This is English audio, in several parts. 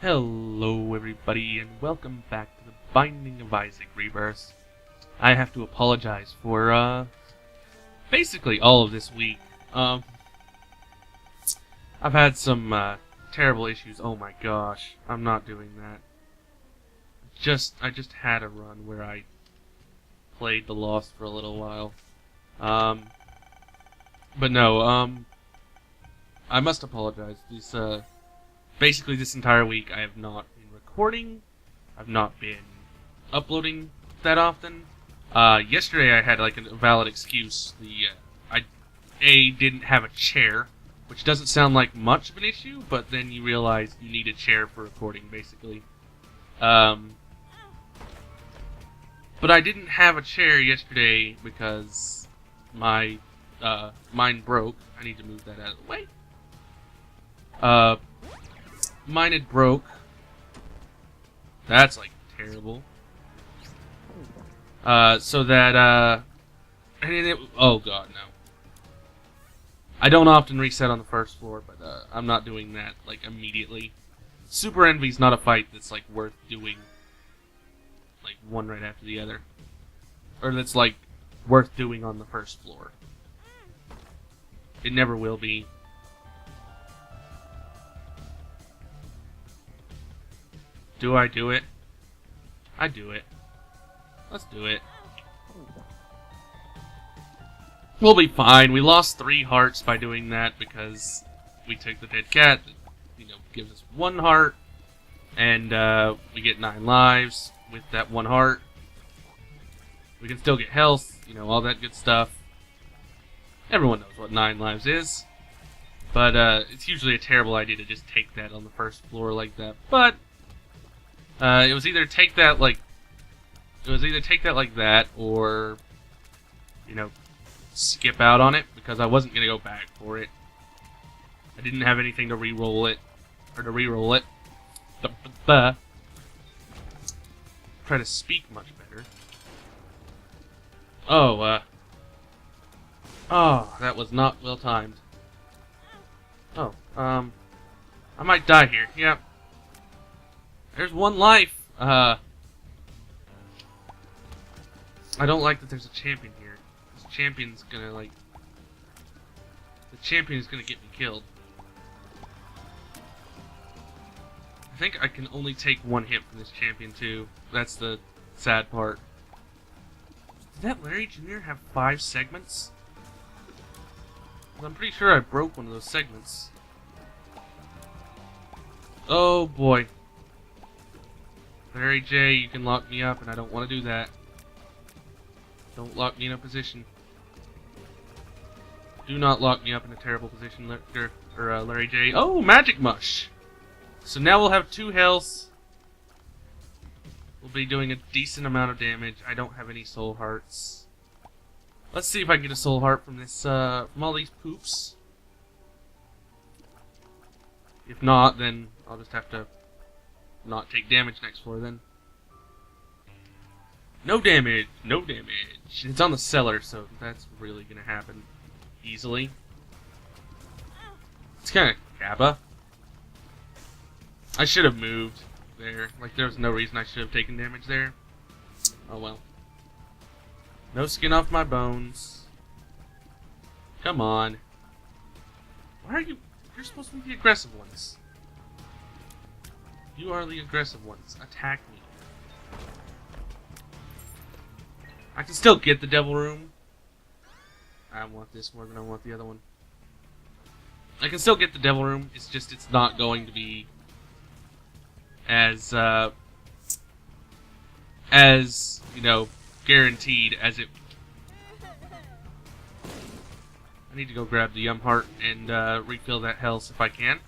Hello everybody and welcome back to the Binding of Isaac Rebirth. I have to apologize for basically all of this week. I've had some terrible issues. Oh my gosh, I'm not doing that. I just had a run where I played the Lost for a little while. But no, I must apologize. Basically this entire week I have not been recording, I've not been uploading that often. Yesterday I had like a valid excuse. I didn't have a chair, which doesn't sound like much of an issue, but then you realize you need a chair for recording, basically. But I didn't have a chair yesterday because mine broke. I need to move that out of the way. Mine had broke. That's like terrible. So that oh god, no. I don't often reset on the first floor, but I'm not doing that like immediately. Super Envy's not a fight that's like worth doing like one right after the other, or that's like worth doing on the first floor. It never will be. Do I do it? I do it. Let's do it. We'll be fine. We lost 3 hearts by doing that because we took the dead cat that, gives us 1 heart, and we get 9 lives with that 1 heart. We can still get health, all that good stuff. Everyone knows what 9 lives is, but it's usually a terrible idea to just take that on the first floor like that. But it was either take that like that, or skip out on it because I wasn't gonna go back for it. I didn't have anything to re-roll it or to re-roll it. Try to speak much better. Oh, that was not well timed. Oh, I might die here. Yep. There's 1 life. I don't like that there's a champion here. This champion's gonna, the champion is gonna get me killed. I think I can only take 1 hit from this champion, too. That's the sad part. Did that Larry Jr. have 5 segments? I'm pretty sure I broke one of those segments. Oh, boy. Larry J, you can lock me up, and I don't want to do that. Don't lock me in a position. Do not lock me up in a terrible position, Larry J. Oh, Magic Mush! So now we'll have 2 health. We'll be doing a decent amount of damage. I don't have any soul hearts. Let's see if I can get a soul heart from this, from all these poops. If not, then I'll just have to not take damage next floor then. No damage, no damage. It's on the cellar, so that's really gonna happen easily. It's kinda Kappa. I should have moved there. There was no reason I should have taken damage there. Oh well. No skin off my bones. Come on. Why are you... You're supposed to be the aggressive ones. You are the aggressive ones. Attack me. I can still get the Devil Room. I want this more than I want the other one. I can still get the Devil Room. It's just it's not going to be as guaranteed as it. I need to go grab the Yum Heart and refill that health if I can.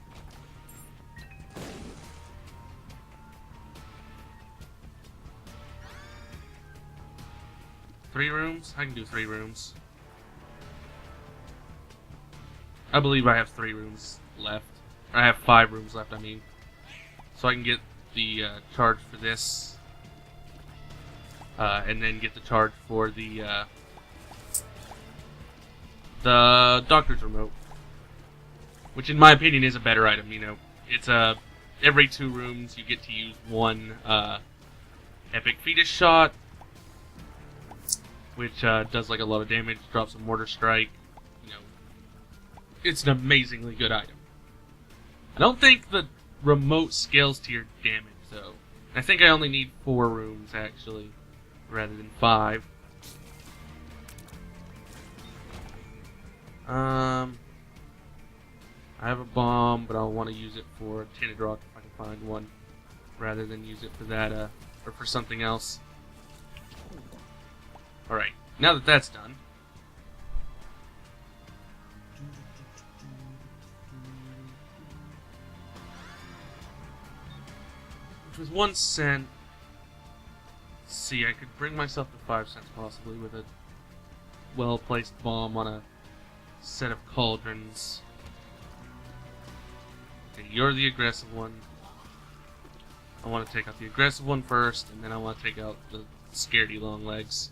Three rooms? I can do 3 rooms. I believe I have 3 rooms left. I have 5 rooms left, I mean. So I can get the charge for this. And then get the charge for the doctor's remote. Which in my opinion is a better item, It's a every 2 rooms you get to use 1 epic fetus shot, which does like a lot of damage, drops a mortar strike. You know, it's an amazingly good item. I don't think the remote scales to your damage though. I think I only need 4 rooms actually, rather than 5. I have a bomb, but I'll want to use it for a tinted rock if I can find one, rather than use it for that, or for something else. Alright, now that that's done, which was 1 cent. Let's see, I could bring myself to 5 cents possibly with a well-placed bomb on a set of cauldrons. Okay, you're the aggressive one. I want to take out the aggressive one first, and then I want to take out the scaredy long legs.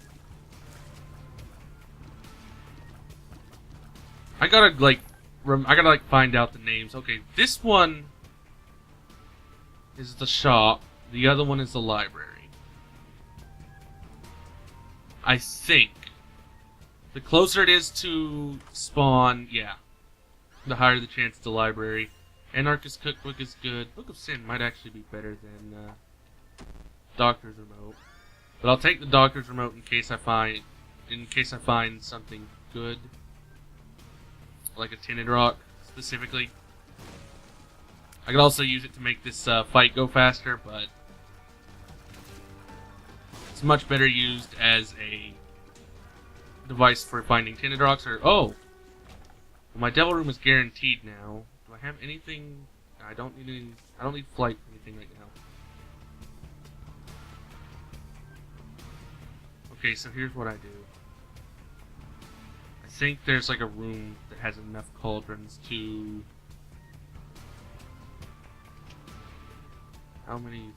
I gotta find out the names. Okay, this one is the shop. The other one is the library. I think. The closer it is to spawn, yeah, the higher the chance it's a library. Anarchist Cookbook is good. Book of Sin might actually be better than Doctor's Remote, but I'll take the Doctor's Remote in case I find something good, like a tinted rock specifically. I could also use it to make this fight go faster, but it's much better used as a device for finding tinted rocks. Or well, my devil room is guaranteed now. Do I have anything? I don't need any. I don't need flight for anything right now. Okay, so here's what I do. I think there's like a room that has enough cauldrons to. How many?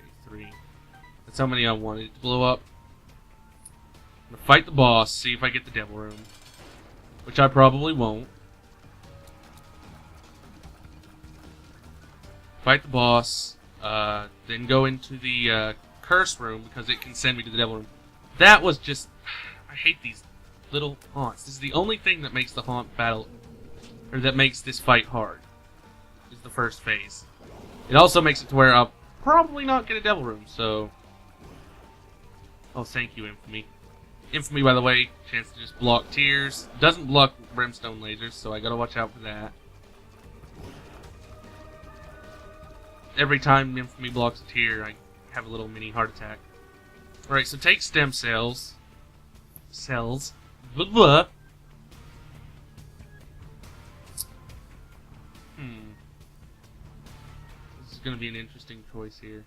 Okay, 3. That's how many I wanted to blow up. I'm gonna fight the boss, see if I get the devil room, which I probably won't. Fight the boss, then go into the curse room because it can send me to the devil room. That was just... I hate these little haunts. This is the only thing that makes the haunt battle, or that makes this fight hard, is the first phase. It also makes it to where I'll probably not get a devil room, so... Oh, thank you, Infamy. Infamy, by the way, chance to just block tears. Doesn't block brimstone lasers, so I gotta watch out for that. Every time Infamy blocks a tear, I have a little mini heart attack. Alright, so take stem cells. Cells. Blah, blah. This is gonna be an interesting choice here.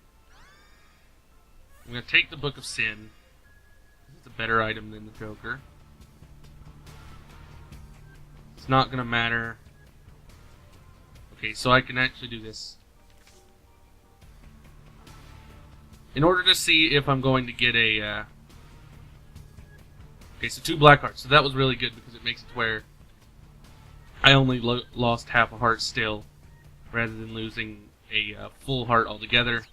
I'm gonna take the Book of Sin. It's a better item than the Joker. It's not gonna matter. Okay, so I can actually do this. In order to see if I'm going to get a... Okay, so 2 black hearts. So that was really good because it makes it to where I only lost half a heart still, rather than losing a full heart altogether.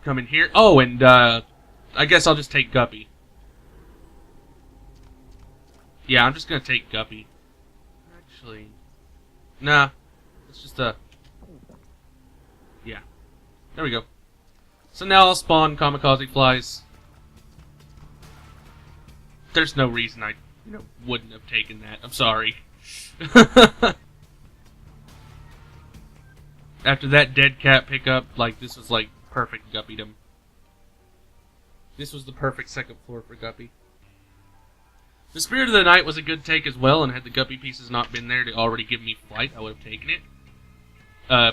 Come in here. Oh, and I guess I'll just take Guppy. Yeah, I'm just gonna take Guppy. Actually, nah. It's just yeah. There we go. So now I'll spawn kamikaze flies. There's no reason I, wouldn't have taken that. I'm sorry. After that dead cat pickup, like, this was like perfect Guppydom. This was the perfect second floor for Guppy. The Spirit of the Night was a good take as well, and had the Guppy pieces not been there to already give me flight, I would have taken it.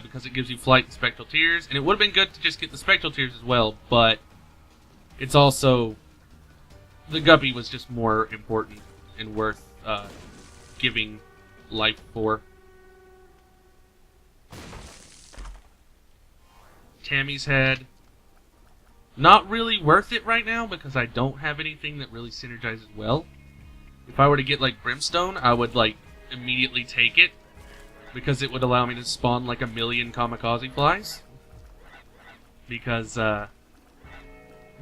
Because it gives you flight and spectral tears, and it would have been good to just get the spectral tears as well, but it's also... The Guppy was just more important and worth giving life for. Tammy's head. Not really worth it right now because I don't have anything that really synergizes well. If I were to get like Brimstone, I would like immediately take it. because it would allow me to spawn like 1,000,000 kamikaze flies. Because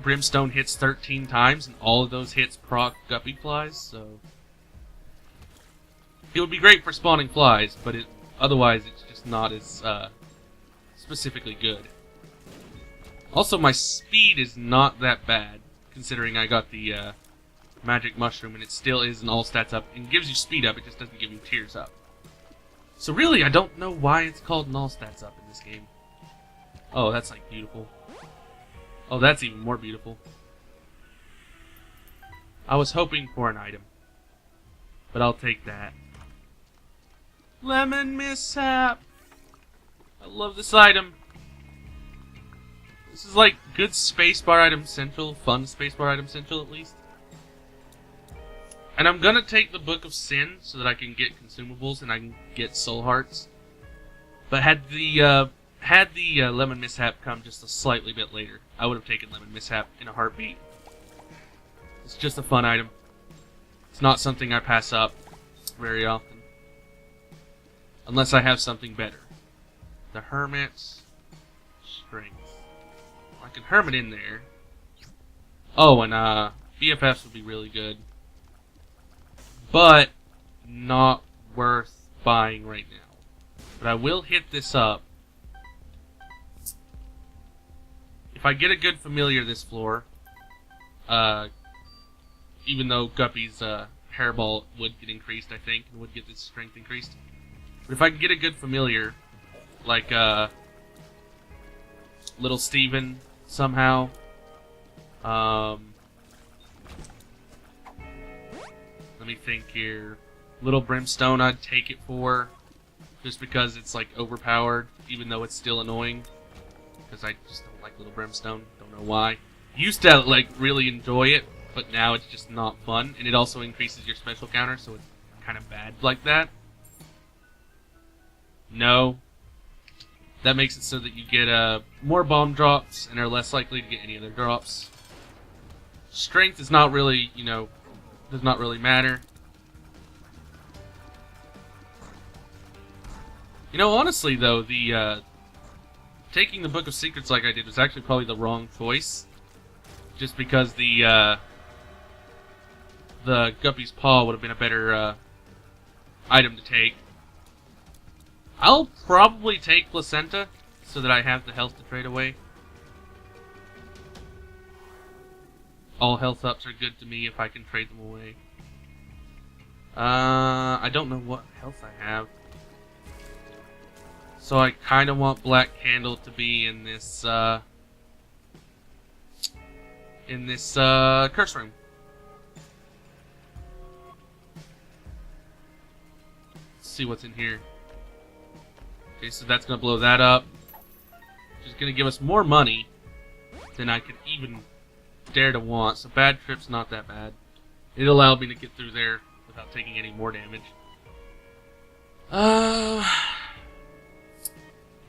Brimstone hits 13 times, and all of those hits proc guppy flies, so it would be great for spawning flies, but otherwise it's just not as specifically good. Also, my speed is not that bad, considering I got the magic mushroom, and it still is an all stats up, and gives you speed up, it just doesn't give you tears up. So really, I don't know why it's called an all stats up in this game. Oh, that's like beautiful. Oh, that's even more beautiful. I was hoping for an item, but I'll take that. Lemon Mishap! I love this item. This is like good spacebar item central, fun spacebar item central at least. And I'm gonna take the Book of Sin so that I can get consumables and I can get soul hearts. But had the Lemon Mishap come just a slightly bit later, I would have taken Lemon Mishap in a heartbeat. It's just a fun item. It's not something I pass up very often. Unless I have something better. The Hermit's Strength. I can Hermit in there. Oh, and BFFs would be really good. But not worth buying right now. But I will hit this up. If I get a good familiar this floor, even though Guppy's hairball would get increased, I think, and would get this strength increased. But if I can get a good familiar, like Little Steven somehow, let me think here. Little Brimstone I'd take it for, just because it's like overpowered, even though it's still annoying. Because I just don't like Little Brimstone, don't know why. Used to like really enjoy it, but now it's just not fun, and it also increases your special counter, so it's kind of bad like that. No. That makes it so that you get more bomb drops and are less likely to get any other drops. Strength is not really, does not really matter. Honestly though, the taking the Book of Secrets like I did was actually probably the wrong choice. Just because the Guppy's Paw would have been a better item to take. I'll probably take Placenta, so that I have the health to trade away. All health ups are good to me if I can trade them away. I don't know what health I have. So I kind of want Black Candle to be in this curse room. Let's see what's in here. Okay, so that's going to blow that up. Which is going to give us more money than I could even dare to want. So Bad Trip's not that bad. It allowed me to get through there without taking any more damage.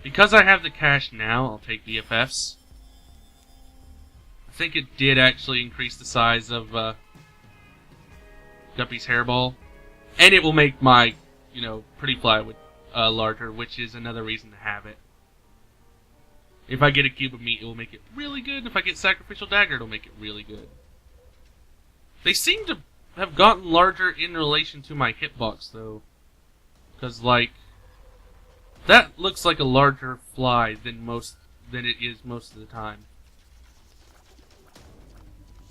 Because I have the cash now, I'll take BFFs. I think it did actually increase the size of Guppy's hairball. And it will make my, pretty plywood larger, which is another reason to have it. If I get a cube of meat, it will make it really good. If I get Sacrificial Dagger, it'll make it really good. They seem to have gotten larger in relation to my hitbox, though. Because, that looks like a larger fly than it is most of the time.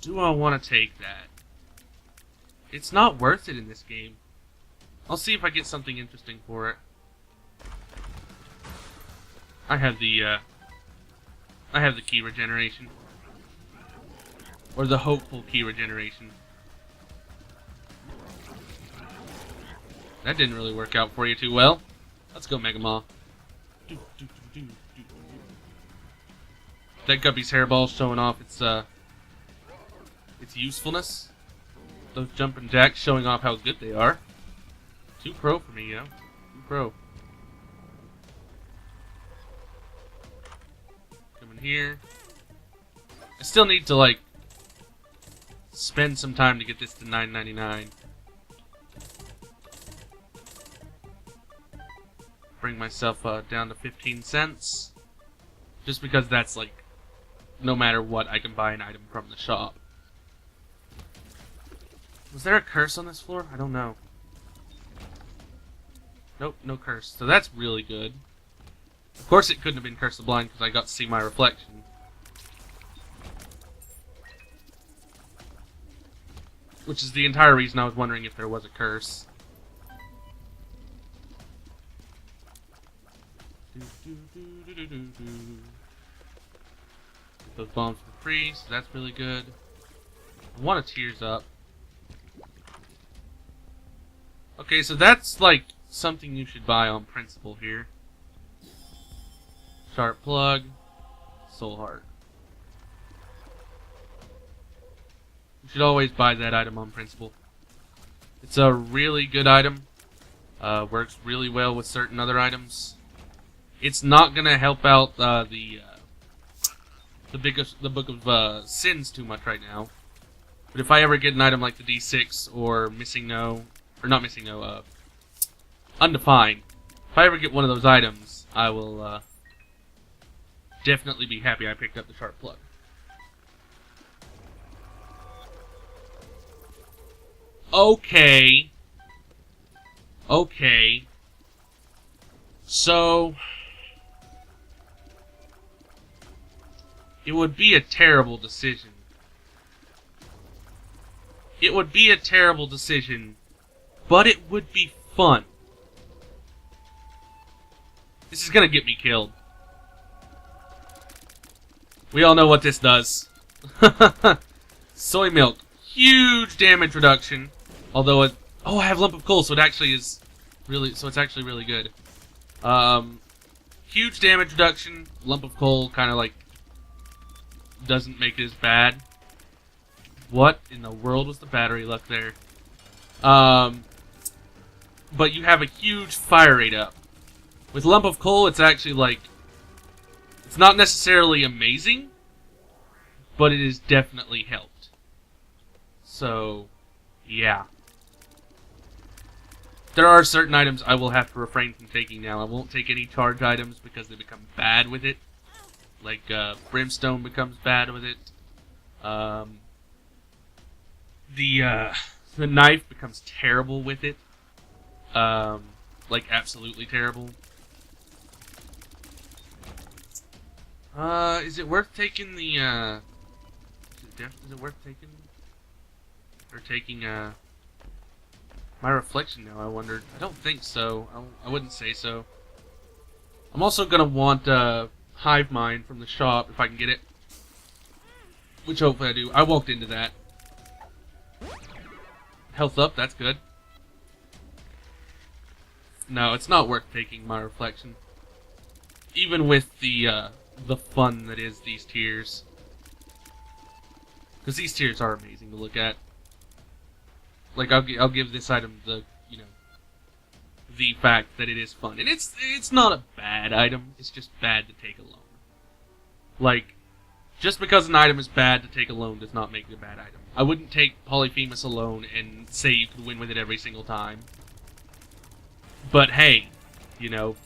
Do I want to take that? It's not worth it in this game. I'll see if I get something interesting for it. I have the key regeneration. Or the hopeful key regeneration. That didn't really work out for you too well. Let's go, Mega Maw. That Guppy's hairball showing off its usefulness. Those jumping jacks showing off how good they are. 2 pro for me, 2 pro. Come in here. I still need to, spend some time to get this to $9.99. bring myself down to 15 cents. Just because that's like, no matter what, I can buy an item from the shop. Was there a curse on this floor? I don't know. Nope, no curse. So that's really good. Of course it couldn't have been Curse of the Blind because I got to see my reflection. Which is the entire reason I was wondering if there was a curse. Get those bombs for free, so that's really good. I want to tears up. Okay, so that's like something you should buy on principle here. Sharp plug, soul heart. You should always buy that item on principle. It's a really good item. Works really well with certain other items. It's not gonna help out the Book of Sins too much right now. But if I ever get an item like the D6 or Missing No, or not Missing No, Undefined, if I ever get one of those items, I will definitely be happy I picked up the sharp plug. Okay. Okay. So it would be a terrible decision. It would be a terrible decision, but it would be fun. This is gonna get me killed. We all know what this does. Soy milk. Huge damage reduction. Although it... Oh, I have Lump of Coal, so it actually is really... So it's actually really good. Huge damage reduction. Lump of Coal kind of like... doesn't make it as bad. What in the world was the battery luck there? But you have a huge fire rate up. With Lump of Coal, it's actually like... It's not necessarily amazing, but it has definitely helped. So, yeah. There are certain items I will have to refrain from taking now. I won't take any charge items because they become bad with it. Like, Brimstone becomes bad with it. The knife becomes terrible with it. Like, absolutely terrible. Is it worth taking the, is it worth taking, or taking, my reflection now, I wondered. I don't think so. I wouldn't say so. I'm also gonna want, Hive Mind from the shop, if I can get it. Which hopefully I do. I walked into that. Health up, that's good. No, it's not worth taking my reflection. Even with the fun that is these tiers. Because these tiers are amazing to look at. Like, I'll give this item the, you know, the fact that it is fun. And it's not a bad item, it's just bad to take alone. Like, just because an item is bad to take alone does not make it a bad item. I wouldn't take Polyphemus alone and say you could win with it every single time. But hey, you know,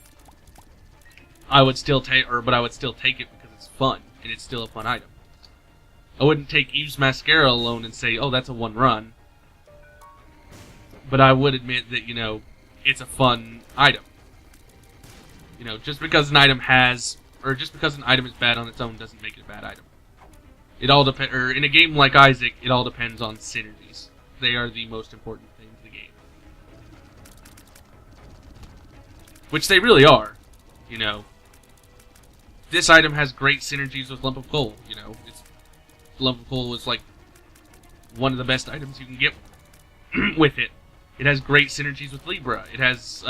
I would still take it because it's fun, and it's still a fun item. I wouldn't take Eve's Mascara alone and say, oh, that's a one run. But I would admit that, you know, it's a fun item. You know, just because an item has, or just because an item is bad on its own doesn't make it a bad item. It all depends, or in a game like Isaac, it all depends on synergies. They are the most important thing to the game. Which they really are, you know. This item has great synergies with Lump of Coal, you know. Lump of Coal is like one of the best items you can get with it. It has great synergies with Libra. It has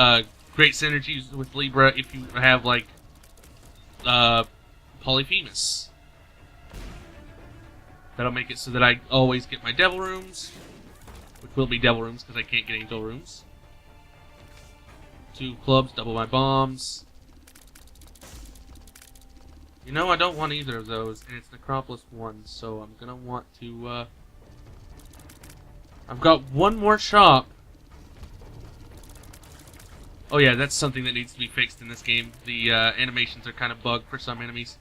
great synergies with Libra if you have like Polyphemus. That'll make it so that I always get my Devil Rooms, which will be Devil Rooms because I can't get Angel Rooms. 2 clubs, double my bombs. You know, I don't want either of those, and it's Necropolis 1, so I'm gonna want to, I've got one more shop. Oh yeah, that's something that needs to be fixed in this game. The animations are kind of bugged for some enemies.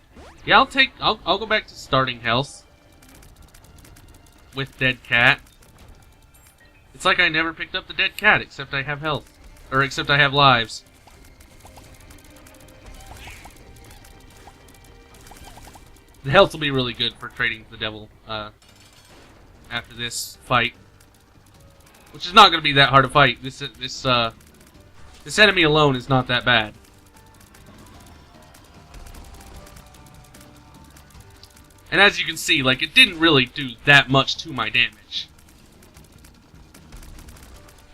Yeah, I'll go back to starting health with dead cat. It's like I never picked up the dead cat, except I have health. Or except I have lives. The health will be really good for trading the devil after this fight. Which is not going to be that hard to fight. This enemy alone is not that bad. And as you can see, like, it didn't really do that much to my damage.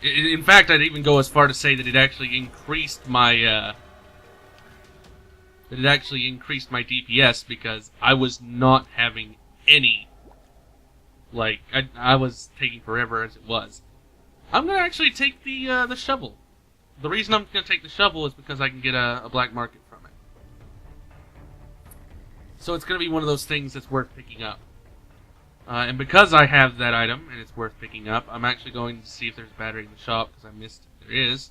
In fact, I'd even go as far to say that it actually increased my DPS because I was not having any. Like, I was taking forever as it was. I'm gonna actually take the shovel. The reason I'm gonna take the shovel is because I can get a black market from it. So it's gonna be one of those things that's worth picking up. And because I have that item and it's worth picking up, I'm actually going to see if there's a battery in the shop because I missed if there is.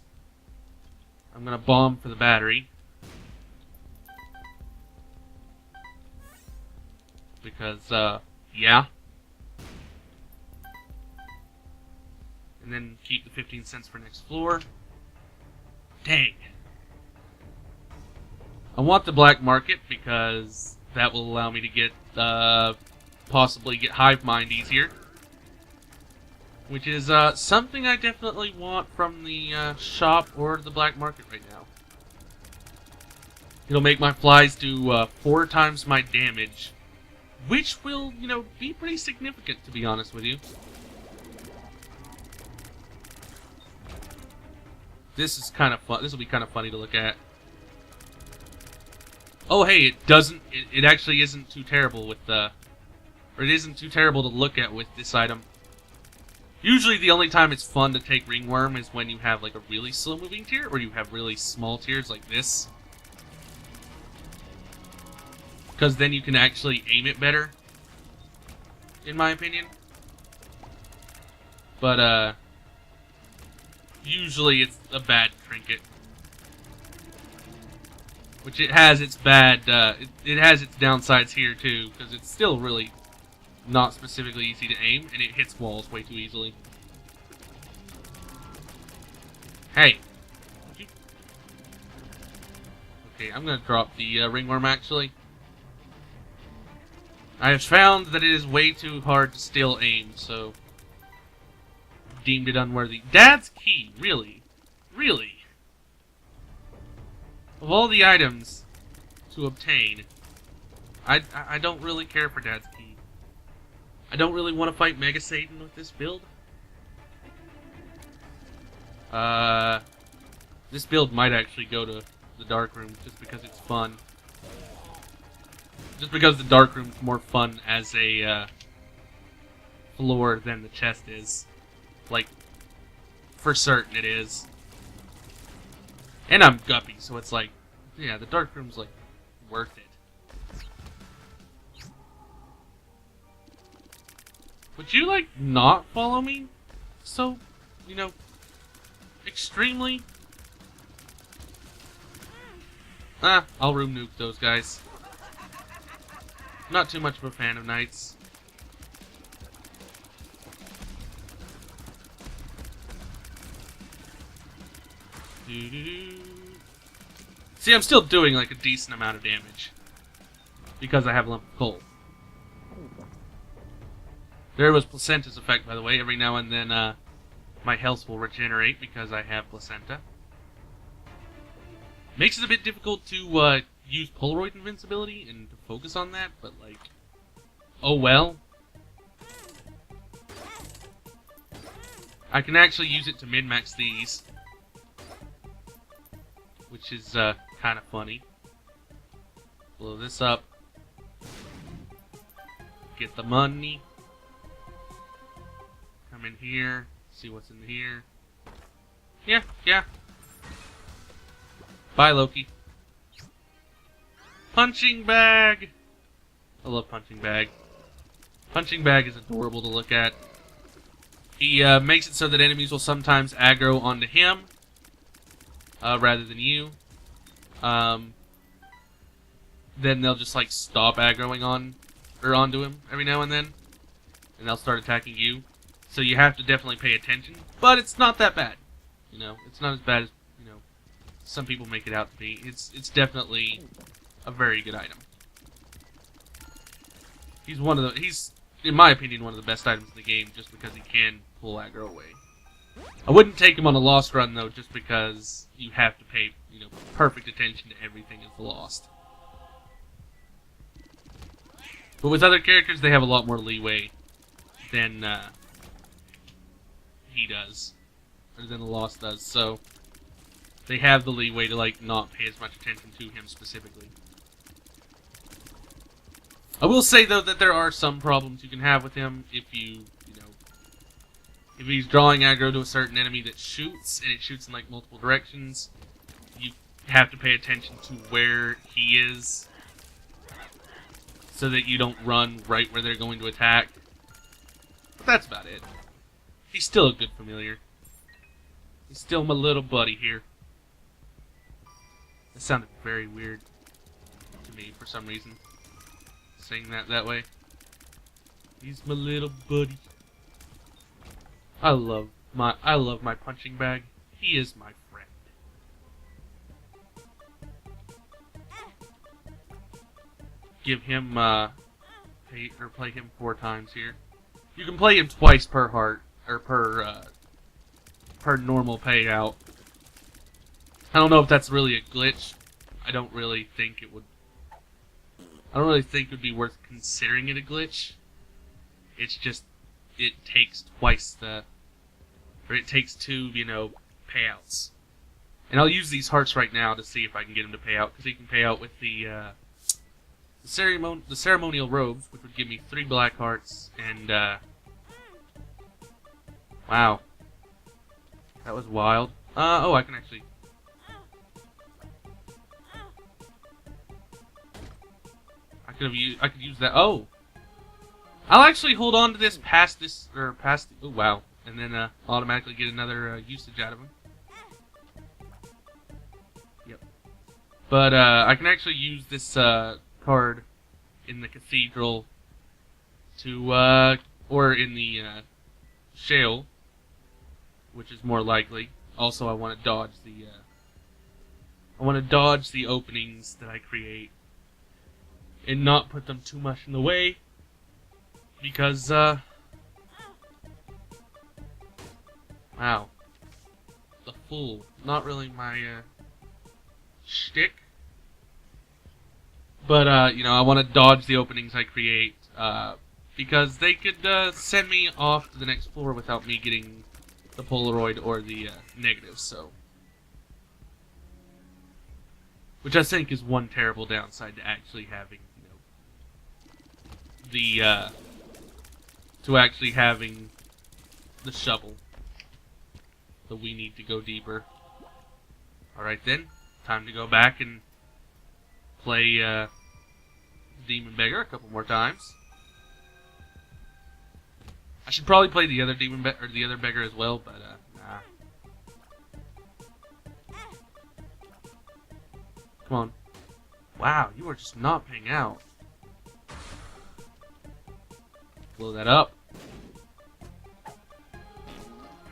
I'm gonna bomb for the battery. Because, yeah. And then keep the 15 cents for next floor. Dang. I want the black market because that will allow me to get, possibly get hive mind easier. Which is, something I definitely want from the, shop or the black market right now. It'll make my flies do, 4 times my damage. Which will, you know, be pretty significant, to be honest with you. This is kind of fun. This will be kind of funny to look at. Oh, hey, it doesn't... It actually isn't too terrible with the... Or it isn't too terrible to look at with this item. Usually the only time it's fun to take ringworm is when you have, like, a really slow-moving tier, or you have really small tiers like this. Because then you can actually aim it better, in my opinion. But, usually it's a bad trinket. Which it has its bad, it has its downsides here too, because it's still really not specifically easy to aim, and it hits walls way too easily. Hey! Okay, I'm gonna drop the ringworm actually. I have found that it is way too hard to still aim, so... deemed it unworthy. Dad's key, really? Really? Of all the items to obtain, I don't really care for Dad's key. I don't really want to fight Mega Satan with this build. This build might actually go to the Dark Room just because it's fun. Just because the Dark Room's more fun as a floor than the chest is. Like, for certain it is. And I'm guppy, so it's like, yeah, the Dark Room's like worth it. Would you like not follow me? So, you know, extremely? I'll room nuke those guys. Not too much of a fan of knights. See, I'm still doing like a decent amount of damage because I have lump of coal. There was Placenta's effect, by the way. Every now and then my health will regenerate because I have Placenta. Makes it a bit difficult to use Polaroid invincibility and to focus on that, but like, oh well. I can actually use it to min-max these, which is kind of funny. Blow this up. Get the money. Come in here. See what's in here. Yeah. Bye, Loki. Punching Bag! I love Punching Bag. Punching Bag is adorable to look at. He makes it so that enemies will sometimes aggro onto him. rather than you, then they'll just like stop aggroing onto him every now and then, and they'll start attacking you. So you have to definitely pay attention, but it's not that bad. You know, it's not as bad as some people make it out to be. It's definitely a very good item. He's in my opinion one of the best items in the game, just because he can pull aggro away. I wouldn't take him on a Lost run though, just because you have to pay perfect attention to everything as Lost. But with other characters, they have a lot more leeway than he does, or than the Lost does. So they have the leeway to like not pay as much attention to him specifically. I will say though that there are some problems you can have with him if if he's drawing aggro to a certain enemy that shoots, and it shoots in like multiple directions. You have to pay attention to where he is, so that you don't run right where they're going to attack. But that's about it. He's still a good familiar. He's still my little buddy here. That sounded very weird to me for some reason, saying that way. He's my little buddy. I love my punching bag. He is my friend. Give him play him 4 times here. You can play him twice per heart, or per normal payout. I don't know if that's really a glitch. I don't really think it would be worth considering it a glitch. It's just it takes it takes 2 payouts. And I'll use these hearts right now to see if I can get him to pay out, because he can pay out with the ceremonial robes, which would give me 3 black hearts, and wow, that was wild. Oh, I can actually. I could use that. Oh, I'll actually hold on to this past this Oh wow, and then automatically get another usage out of him. Yep. But I can actually use this card in the cathedral to or in the shale, which is more likely. Also, I want to dodge the openings that I create and not put them too much in the way, because wow, the Fool, not really my shtick. But I want to dodge the openings I create, because they could send me off to the next floor without me getting the Polaroid or the negative. So, which I think is one terrible downside to actually having the shovel. So we need to go deeper. Alright then, time to go back and play Demon Beggar a couple more times. I should probably play the other the other beggar as well, but nah. Come on. Wow, you are just not paying out. Blow that up.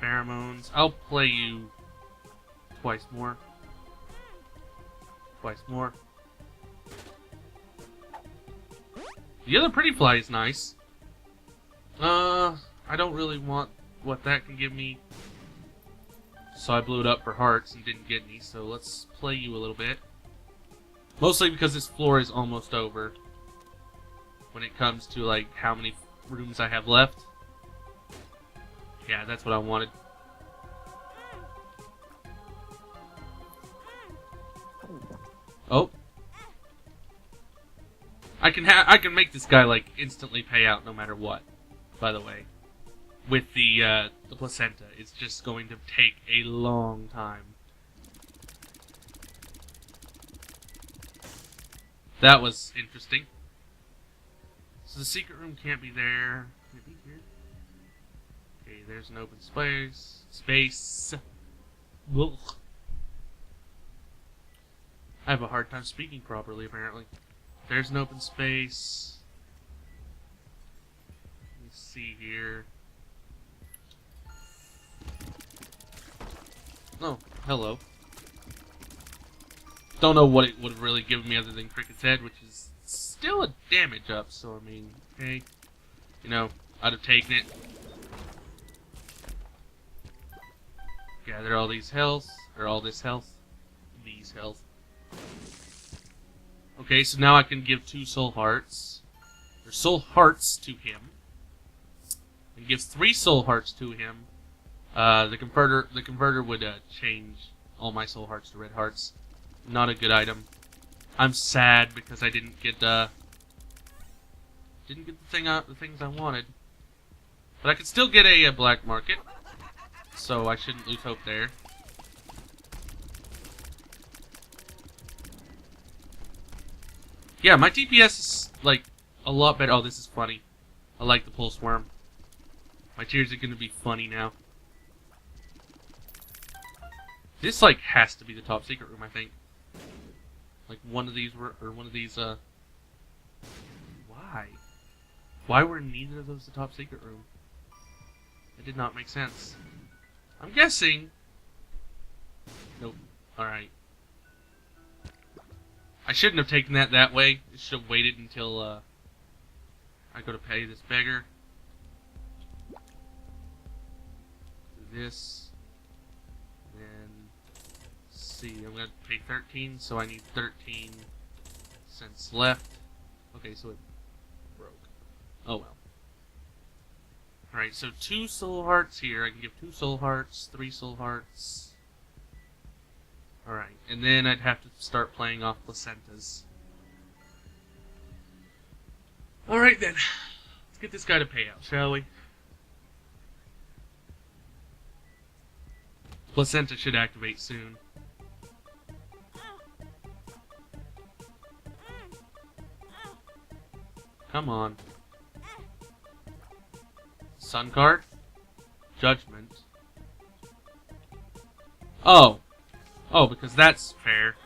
Pheromones. I'll play you twice more. Twice more. The other pretty fly is nice. I don't really want what that can give me, so I blew it up for hearts and didn't get any, so let's play you a little bit. Mostly because this floor is almost over when it comes to like how many rooms I have left. Yeah, that's what I wanted. Oh. I can make this guy like instantly pay out no matter what, by the way. With the placenta, it's just going to take a long time. That was interesting. So the secret room can't be there. Can it be here? Okay, there's an open space. Ugh. I have a hard time speaking properly, apparently. There's an open space. Let me see here. Oh, hello. Don't know what it would have really given me other than Cricket's Head, which is still a damage up, so I mean, okay. You know, I'd have taken it. Gather all these health, or all this health. These health. Okay, so now I can give 2 soul hearts. Or soul hearts to him. And give 3 soul hearts to him. The converter would change all my soul hearts to red hearts. Not a good item. I'm sad because I didn't get the things I wanted. But I could still get a black market, so I shouldn't lose hope there. Yeah, my DPS is like a lot better. Oh, this is funny. I like the pulse worm. My tears are gonna be funny now. This like has to be the top secret room, I think. Like one of these were, or one of these. Why? Why were neither of those the top secret room? It did not make sense. I'm guessing. Nope. All right. I shouldn't have taken that way. I should have waited until I go to pay this beggar. Do this. And see, I'm gonna pay 13, so I need 13 cents left. Okay, so it broke. Oh well. Alright, so 2 soul hearts here. I can give 2 soul hearts, 3 soul hearts. Alright, and then I'd have to start playing off placentas. Alright then. Let's get this guy to pay out, shall we? Placenta should activate soon. Come on. Sun card? Judgment. Oh. Oh, because that's fair.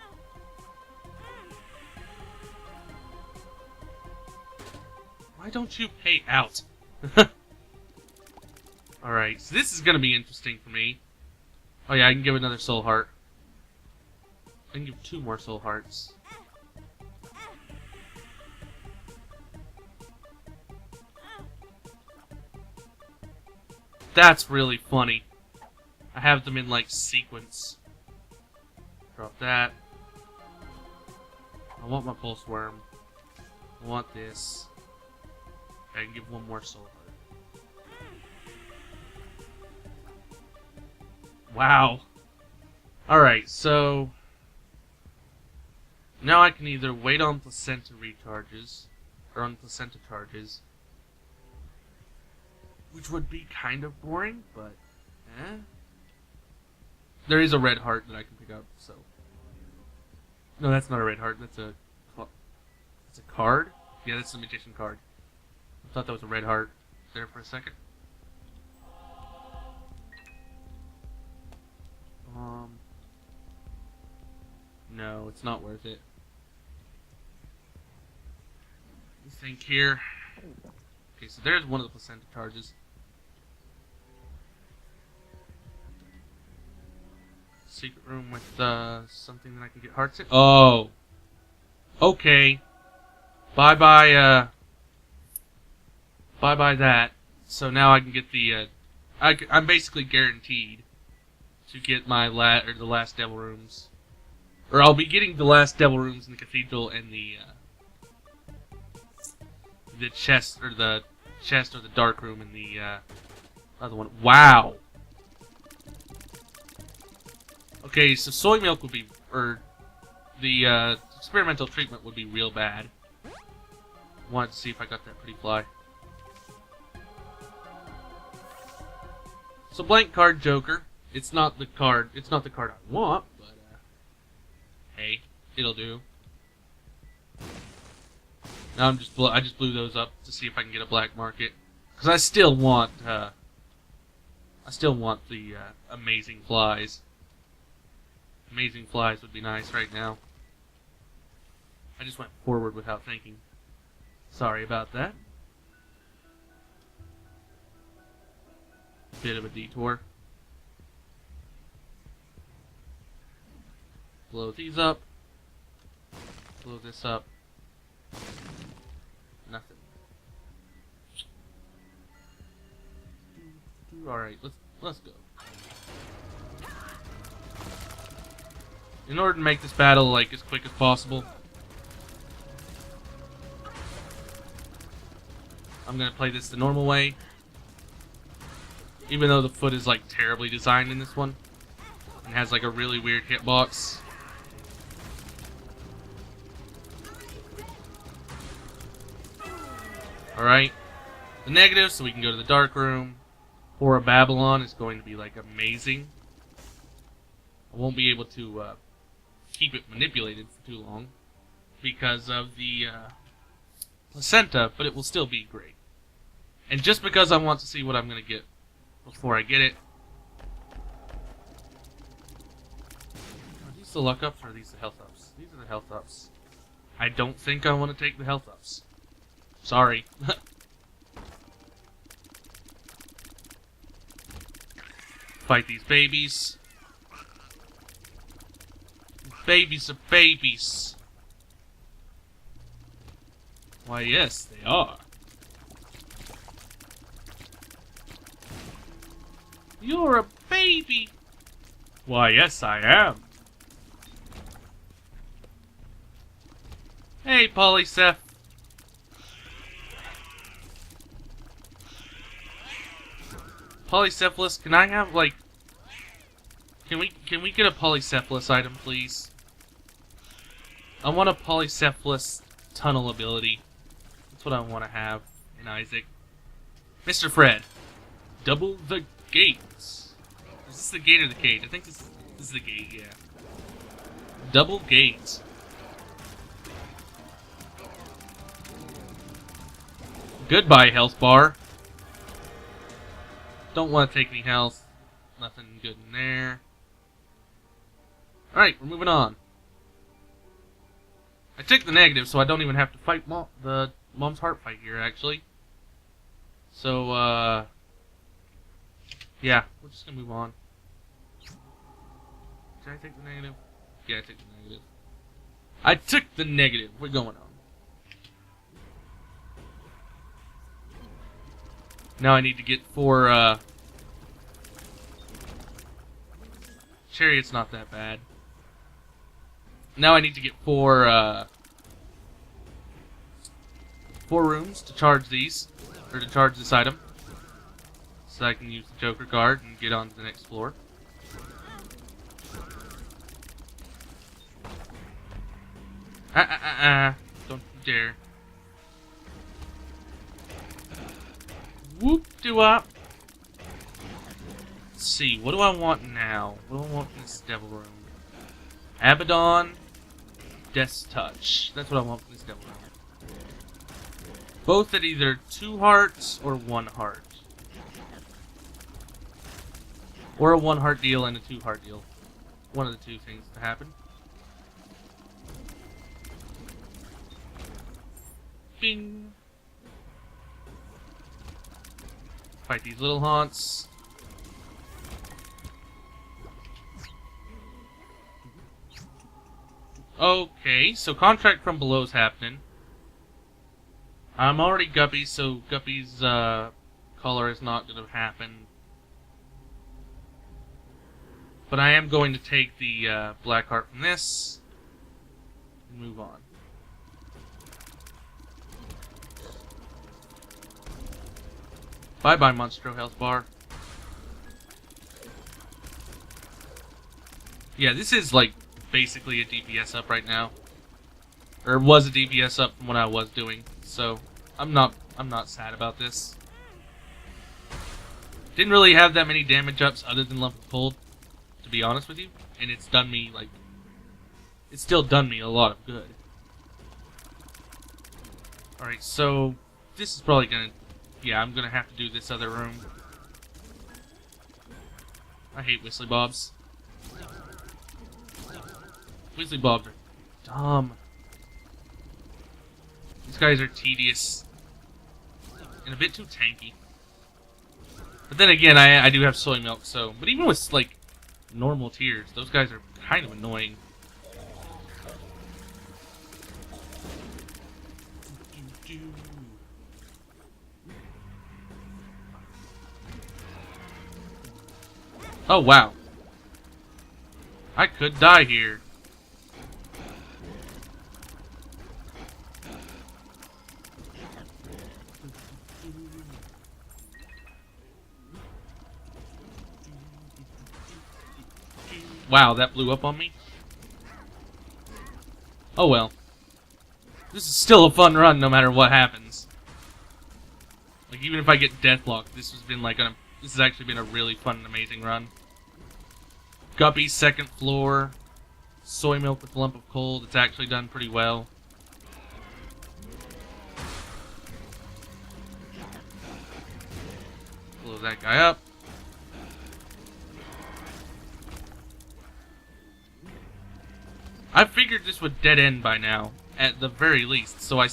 Why don't you pay out? Alright, so this is gonna be interesting for me. Oh yeah, I can give another soul heart. I can give 2 more soul hearts. That's really funny. I have them in like sequence. Drop that. I want my pulse worm. I want this. I can give 1 more soul heart. Wow. Alright, so now I can either wait on placenta recharges or on placenta charges, which would be kind of boring, but there is a red heart that I can pick up, so. No, that's not a red heart, that's a card? Yeah, that's a magician card. I thought that was a red heart there for a second. No, it's not worth it. Let me think here. Okay, so there's one of the placenta charges. Secret room with something that I can get hearts in. Oh, okay. Bye bye that. So now I can get the. I'm basically guaranteed to get my the last devil rooms, or I'll be getting the last devil rooms in the cathedral and the chest or the dark room in the other one. Wow. Okay, so soy milk would be, or the experimental treatment would be real bad. Wanted to see if I got that pretty fly. So blank card Joker. It's not the card. It's not the card I want, but hey, it'll do. Now I just blew those up to see if I can get a black market, because I still want the amazing flies. Amazing flies would be nice right now. I just went forward without thinking. Sorry about that. Bit of a detour. Blow these up. Blow this up. Nothing. Alright, let's go. In order to make this battle like as quick as possible, I'm gonna play this the normal way. Even though the foot is like terribly designed in this one and has like a really weird hitbox. Alright. The negative, so we can go to the dark room. Or a Babylon is going to be like amazing. I won't be able to keep it manipulated for too long because of the placenta, but it will still be great. And just because I want to see what I'm going to get before I get it. Are these the luck ups or are these the health ups? These are the health ups. I don't think I want to take the health ups. Sorry. Fight these babies. Babies are babies. Why, yes, they are. You're a baby. Why, yes, I am. Hey, Polyseph. Polycephalus, can I have, like... Can we get a Polycephalus item, please? I want a Polycephalus tunnel ability. That's what I want to have in Isaac. Mr. Fred, double the gates. Is this the gate or the cage? I think this is the gate, yeah. Double gates. Goodbye, health bar. Don't want to take any health. Nothing good in there. Alright, we're moving on. I took the negative, so I don't even have to fight the Mom's Heart fight here, actually. So, yeah, we're just gonna move on. Did I take the negative? Yeah, I took the negative. I took the negative. We're going on. Now I need to get 4, Chariot's not that bad. Now I need to get 4 rooms to charge these, or to charge this item. So I can use the Joker card and get on to the next floor. Don't you dare. Whoop-de-wop. Let's see, what do I want now? What do I want in this devil room? Abaddon, Death's Touch. That's what I want from this devil room. Both at either 2 hearts or 1 heart. Or a 1 heart deal and a 2 heart deal. One of the two things to happen. Bing! Fight these little haunts. Okay, so contract from below's happening. I'm already Guppy, so Guppy's color is not going to happen. But I am going to take the black heart from this and move on. Bye-bye, Monstro Health Bar. Yeah, this is like basically a DPS up right now. Or was a DPS up from what I was doing. So I'm not sad about this. Didn't really have that many damage ups other than Lump of Cold, to be honest with you. And it's done me like it's still done me a lot of good. Alright, so this is probably gonna yeah, I'm gonna have to do this other room. I hate Whistly Bobs. Whistly Bobs are dumb. These guys are tedious and a bit too tanky. But then again, I do have soy milk, so... But even with, like, normal tiers, those guys are kind of annoying. Oh, wow. I could die here. Wow, that blew up on me. Oh well. This is still a fun run no matter what happens. Like, even if I get deathlocked, this has actually been a really fun and amazing run. Guppy, second floor. Soy milk with lump of cold. It's actually done pretty well. Blow that guy up. I figured this would dead end by now, at the very least. So I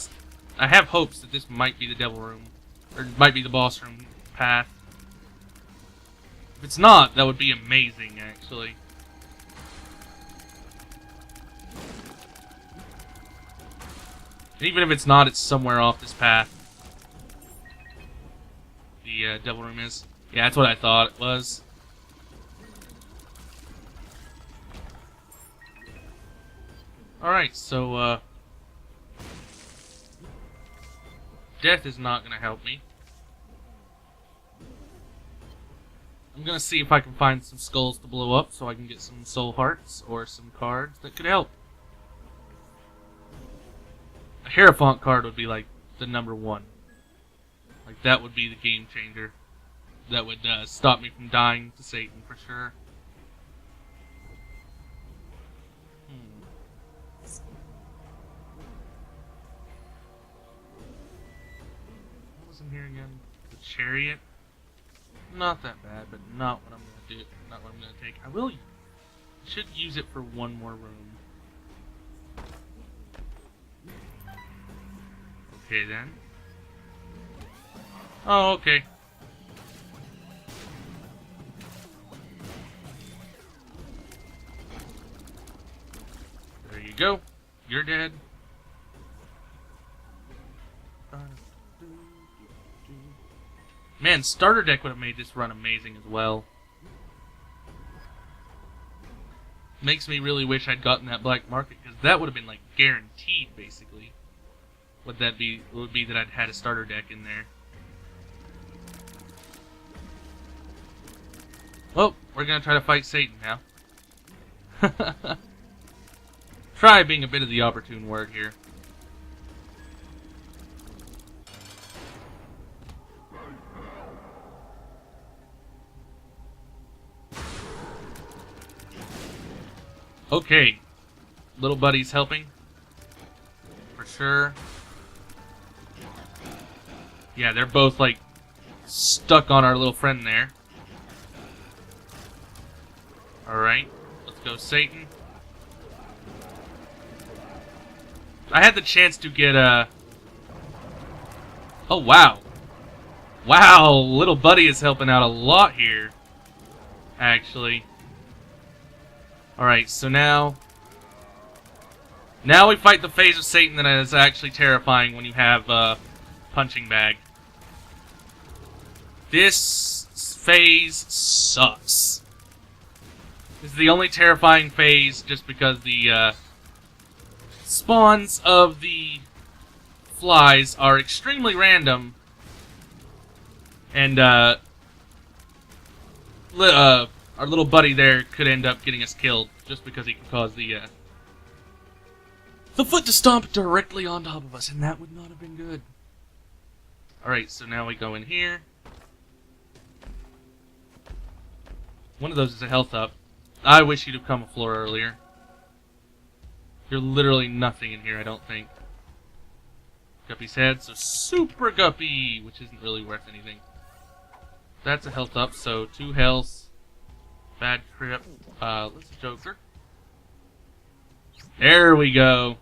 have hopes that this might be the devil room, or might be the boss room path. If it's not, that would be amazing, actually. And even if it's not, it's somewhere off this path. The devil room is. Yeah, that's what I thought it was. Alright, so, death is not gonna help me. I'm gonna see if I can find some skulls to blow up so I can get some soul hearts or some cards that could help. A Hierophant card would be like the #1. Like, that would be the game changer. That would stop me from dying to Satan for sure. What was in here again? The chariot? Not that bad, but not what I'm gonna do. Not what I'm gonna take. Should use it for one more room. Okay then. Oh, okay. There you go. You're dead. Man, starter deck would have made this run amazing as well. Makes me really wish I'd gotten that black market, because that would have been like guaranteed, basically. Would be that I'd had a starter deck in there. Well, we're gonna try to fight Satan now. Try being a bit of the opportune word here. Okay, little buddy's helping, for sure. Yeah, they're both, like, stuck on our little friend there. Alright, let's go Satan. I had the chance to get a... Oh, wow. Wow, little buddy is helping out a lot here, actually. Alright, so now we fight the phase of Satan that is actually terrifying when you have punching bag. This phase sucks. This is the only terrifying phase just because the spawns of the flies are extremely random. And our little buddy there could end up getting us killed just because he can cause the foot to stomp directly on top of us, and that would not have been good. Alright, so now we go in here. One of those is a health up. I wish you'd have come a floor earlier. You're literally nothing in here, I don't think. Guppy's head, so Super Guppy, which isn't really worth anything. That's a health up, so 2 health. Bad trip. Let's Joker. There we go.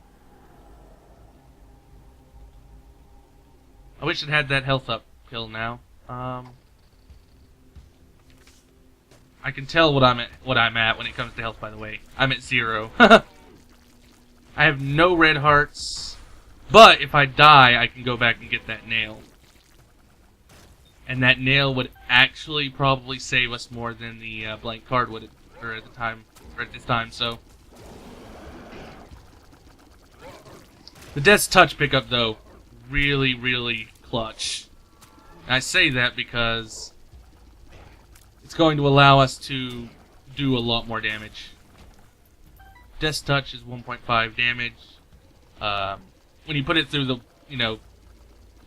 I wish it had that health up pill now. I can tell what I'm at when it comes to health, by the way. I'm at 0. I have no red hearts, but if I die, I can go back and get that nail. And that nail would actually probably save us more than the blank card would at this time, so. The Death's Touch pickup, though, really, really clutch. And I say that because it's going to allow us to do a lot more damage. Death's Touch is 1.5 damage. When you put it through the,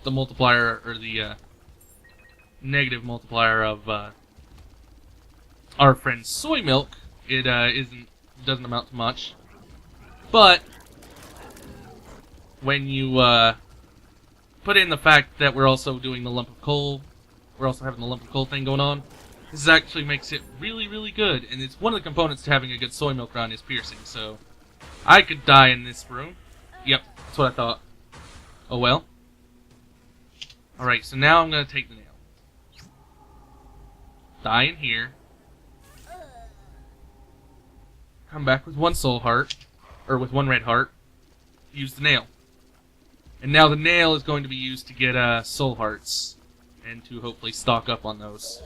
the multiplier, or the negative multiplier of our friend Soy Milk, it doesn't amount to much. But when you put in the fact that we're also doing the lump of coal, we're also having the lump of coal thing going on, this actually makes it really, really good. And it's one of the components to having a good soy milk run is piercing, so I could die in this room. Yep, that's what I thought. Oh well. Alright, so now I'm going to take the nail. Die in here. Come back with 1 soul heart, or with 1 red heart. Use the nail. And now the nail is going to be used to get soul hearts, and to hopefully stock up on those.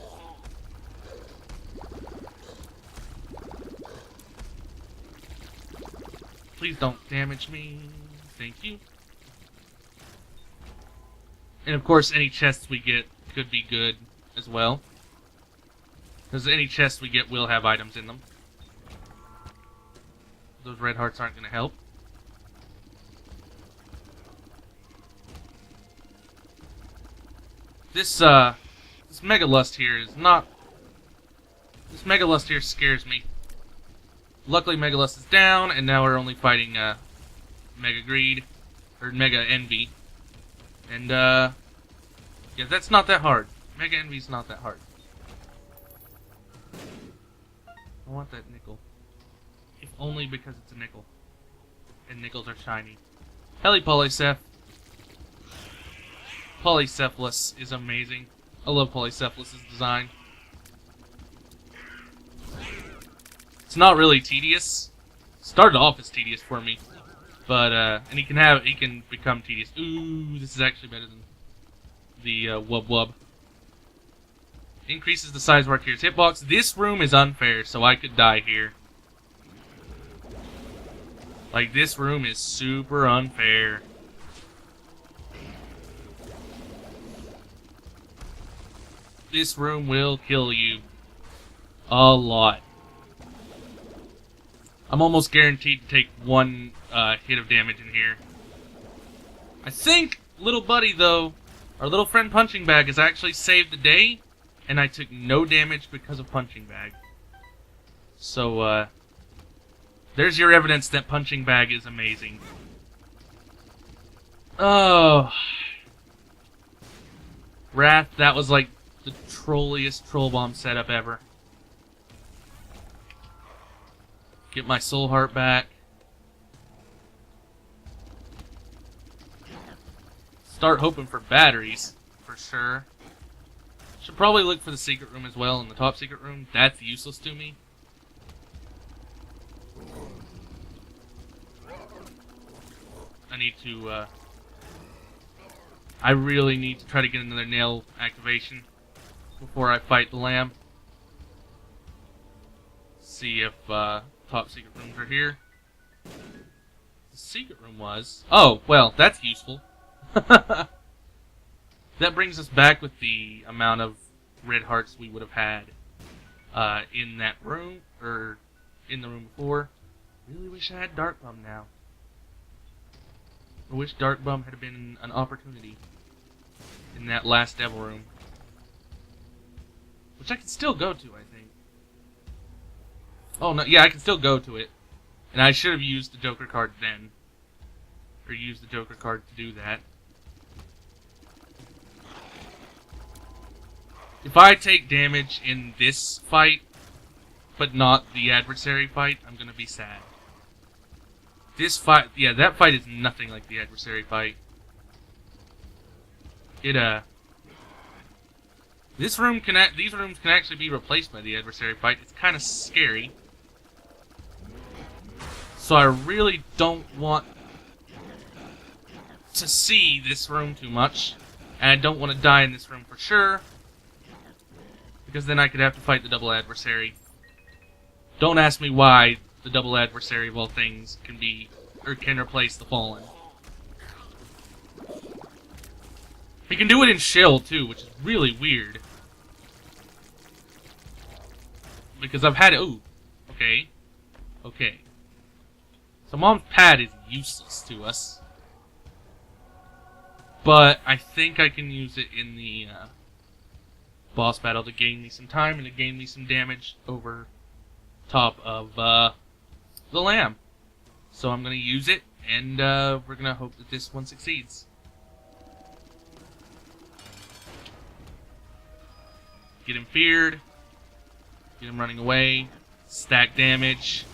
Please don't damage me. Thank you. And of course, any chests we get could be good as well. Because any chests we get will have items in them. Those red hearts aren't going to help. This Mega Lust here is not... This Mega Lust here scares me. Luckily, Mega Lust is down, and now we're only fighting Mega Greed, or Mega Envy. And, yeah, that's not that hard. Mega Envy's not that hard. I want that nickel. If only because it's a nickel. And nickels are shiny. Heli Polyceph. Polycephalus is amazing. I love Polycephalus' design. It's not really tedious. Started off as tedious for me. But, and he can become tedious. Ooh, this is actually better than the Wub Wub. Increases the size of our tier's hitbox. This room is unfair, so I could die here. Like, this room is super unfair. This room will kill you. A lot. I'm almost guaranteed to take 1 hit of damage in here. I think, little buddy, though, our little friend Punching Bag has actually saved the day, and I took no damage because of Punching Bag. So, there's your evidence that Punching Bag is amazing. Oh. Wrath, that was like the trolliest troll bomb setup ever. Get my soul heart back. Start hoping for batteries, for sure. Should probably look for the secret room as well, in the top secret room. That's useless to me. I need to, I really need to try to get another nail activation before I fight the lamb. See if, top secret rooms are here. The secret room was... Oh, well, that's useful. That brings us back with the amount of red hearts we would have had in that room, or in the room before. Really wish I had Dark Bum now. I wish Dark Bum had been an opportunity in that last devil room. Which I can still go to, I think. Oh, no, yeah, I can still go to it. And I should have used the Joker card then. Or used the Joker card to do that. If I take damage in this fight, but not the adversary fight, I'm gonna be sad. This fight, yeah, that fight is nothing like the adversary fight. These rooms can actually be replaced by the adversary fight. It's kind of scary. So I really don't want to see this room too much. And I don't want to die in this room for sure. Because then I could have to fight the double adversary. Don't ask me why the double adversary of all things can replace the fallen. He can do it in Shill too, which is really weird. Because I've had it. Ooh. Okay. Okay. So Mom's pad is useless to us. But I think I can use it in the boss battle to gain me some time and to gain me some damage over top of the lamb. So I'm going to use it, and we're going to hope that this one succeeds. Get him feared. Get him running away. Stack damage.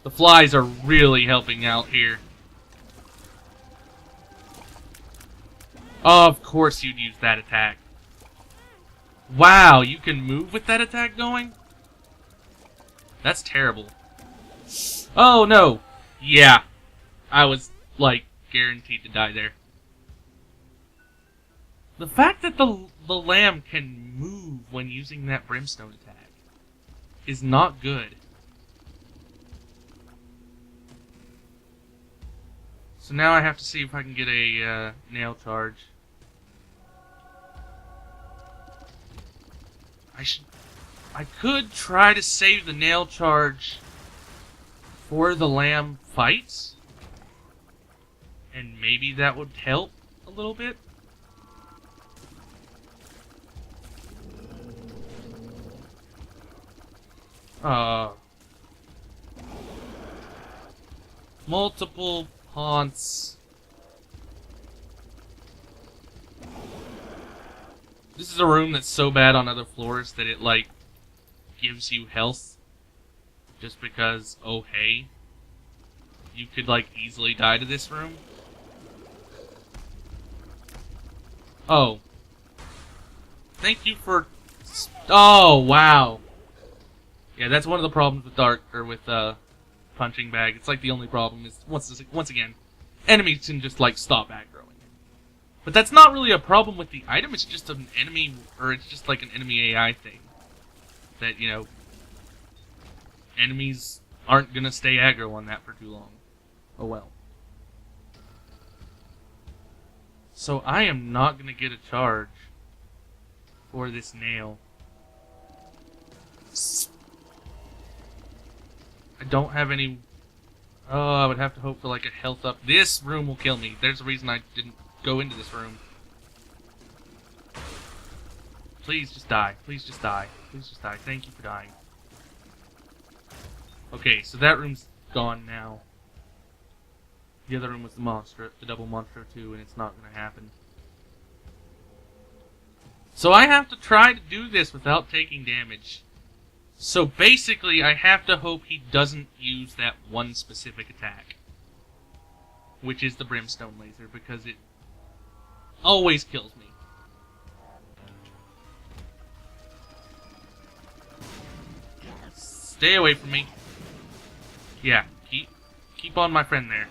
The flies are really helping out here. Of course you'd use that attack. Wow, you can move with that attack going? That's terrible. Oh no! Yeah. I was, like, guaranteed to die there. The fact that the lamb can move when using that brimstone attack is not good. So now I have to see if I can get a nail charge. I could try to save the nail charge for the lamb fights, and maybe that would help a little bit. Multiple haunts. This is a room that's so bad on other floors that it, like, gives you health. Just because, oh hey, you could, like, easily die to this room. Oh. Thank you for... Oh, wow. Yeah, that's one of the problems with punching bag. It's like the only problem is, once again, enemies can just, like, stop aggroing. But that's not really a problem with the item, it's just an enemy, or it's just like an enemy AI thing. That, you know, enemies aren't gonna stay aggro on that for too long. Oh well. So I am not gonna get a charge for this nail. I don't have any... Oh, I would have to hope for like a health up. This room will kill me. There's a reason I didn't go into this room. Please just die. Please just die. Please just die. Thank you for dying. Okay, so that room's gone now. The other room was the monster, the double monster 2, and it's not going to happen. So I have to try to do this without taking damage. So basically, I have to hope he doesn't use that one specific attack. Which is the brimstone laser, because it always kills me. Stay away from me. Yeah, keep on my friend there.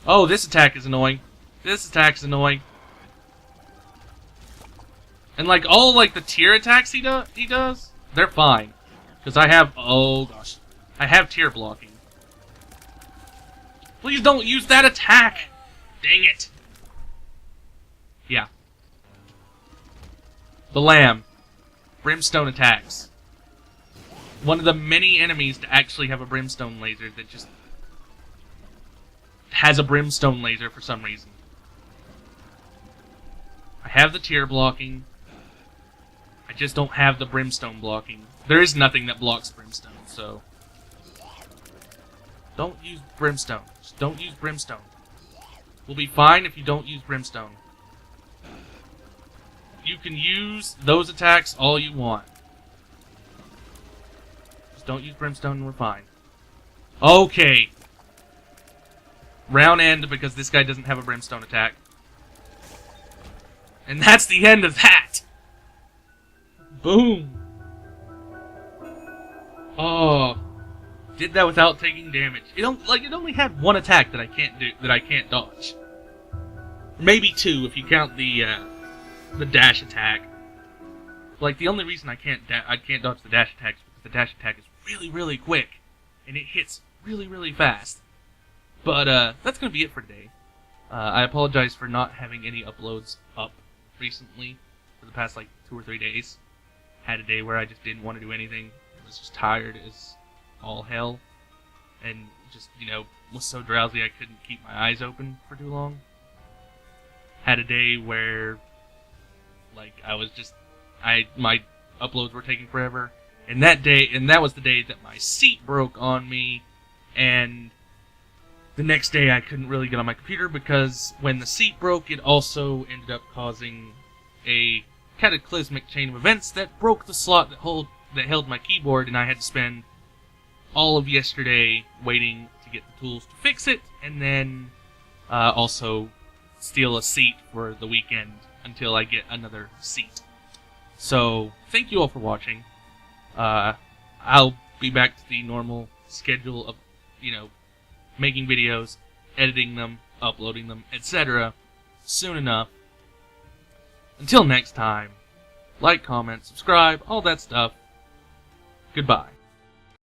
Oh, this attack is annoying. This attack's annoying. And like all like the tier attacks he does, they're fine. Because I have, oh gosh, I have tier blocking. Please don't use that attack! Dang it. Yeah. The lamb. Brimstone attacks. One of the many enemies to actually have a brimstone laser that just has a brimstone laser for some reason. I have the tier blocking. I just don't have the brimstone blocking. There is nothing that blocks brimstone, so... Don't use brimstone. Just don't use brimstone. We'll be fine if you don't use brimstone. You can use those attacks all you want. Just don't use brimstone and we're fine. Okay. Round end because this guy doesn't have a brimstone attack. And that's the end of that! Boom! Oh, did that without taking damage. It only had one attack that I can't dodge. Maybe two if you count the dash attack. Like, the only reason I can't dodge the dash attack is because the dash attack is really, really quick, and it hits really, really fast. But that's gonna be it for today. I apologize for not having any uploads up recently for the past like 2 or 3 days. Had a day where I just didn't want to do anything. I was just tired as all hell, and just, you know, was so drowsy I couldn't keep my eyes open for too long. Had a day where, like, my uploads were taking forever, and that was the day that my seat broke on me, and the next day I couldn't really get on my computer because when the seat broke, it also ended up causing a cataclysmic chain of events that broke the slot that held my keyboard, and I had to spend all of yesterday waiting to get the tools to fix it, and then also steal a seat for the weekend until I get another seat. So, thank you all for watching. I'll be back to the normal schedule of, you know, making videos, editing them, uploading them, etc. soon enough. Until next time, like, comment, subscribe, all that stuff. Goodbye.